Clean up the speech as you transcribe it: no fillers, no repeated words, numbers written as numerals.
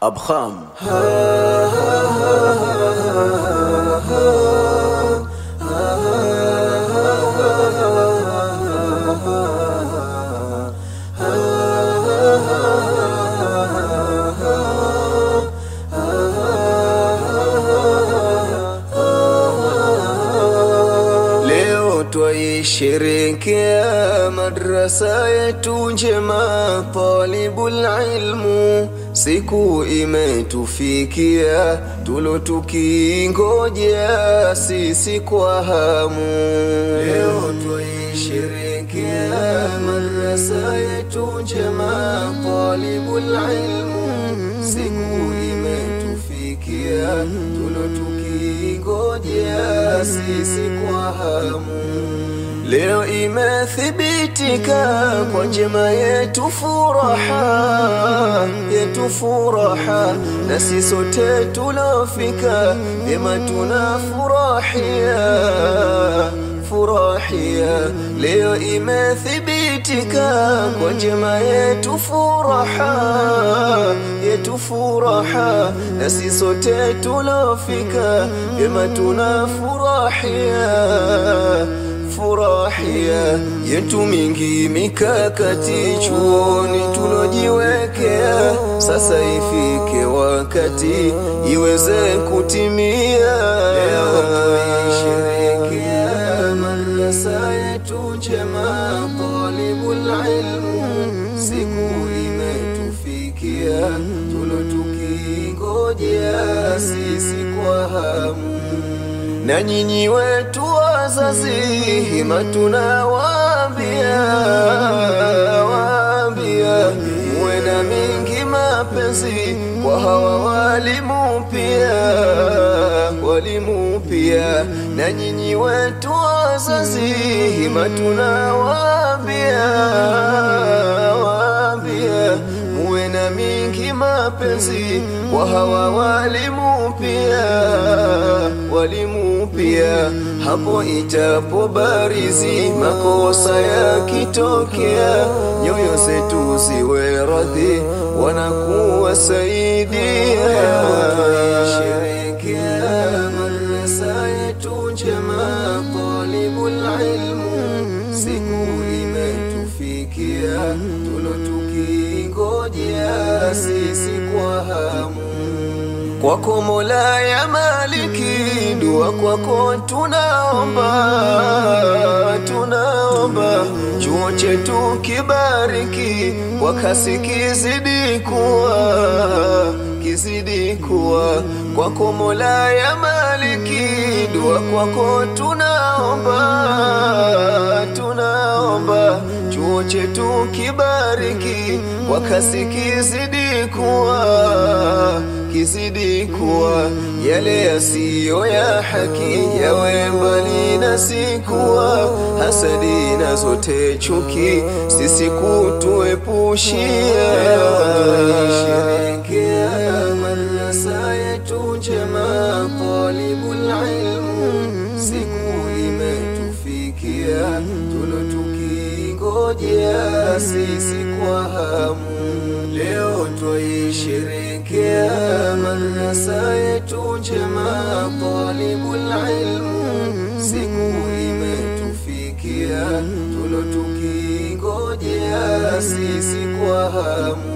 أبخام. Twaisherehekea madrasa yetu njema talibul ilmu, siku imetufikia tulo tukingojea sisi kwa hamu. Leo twaisherehekea madrasa yetu njema talibul ilmu, siku imetufikia tulo tukingojea sisi kwa hamu. Leo imethibitika kwa njema yetu furaha, na sisi sote tulofika vyema tunafurahia. Leo imethibitika kwa njema yetu furaha, na sisi sote tulofika vyema tunafurahia. Yetu mingi mikakati chuoni tulojiwekea, sasa ifike wakati iweze kutimia. Leo tuisherehekea madrasa yetu njema talibul ilmu, siku imetufikia tulo tukingojea sisi kwa hamu. Na nyinyi wetu wazazi hima tunawaambia, muwe na mingi mapenzi kwa hawa walimu pia. Na nyinyi wetu wazazi hima tunawaambia, muwe na mingi mapenzi kwa hawa walimu pia. Hapo itapobarizi makosa yakitokea, nyoyo zetu ziwe radhi wanakuwa saidia. Twaisherehekea madrasa yetu njema talibul ilmu, siku imetufikia tulo tukingojea sisi kwa hamu. Kwako Mola ya Maliki, dua kwako tunaomba, chuo chetu kibariki kwa kasi kizidi kuwa. Kwako Mola ya Maliki, dua kwako tunaomba, chuo chetu kibariki kwa kasi kizidi kuwa. Yale yasiyo ya haki yawe mbali nasi kuwa, hasadi na zote chuki sisi kutuepushia. Twaisherehekea madrasa yetu njema talibul ilmu, siku imetufikia tulo tukingojea sisi kwa hamu. Leo twaisherehekea madrasa yetu njema talibul ilmu, siku imetufikia tulo tukingojea sisi kwa hamu.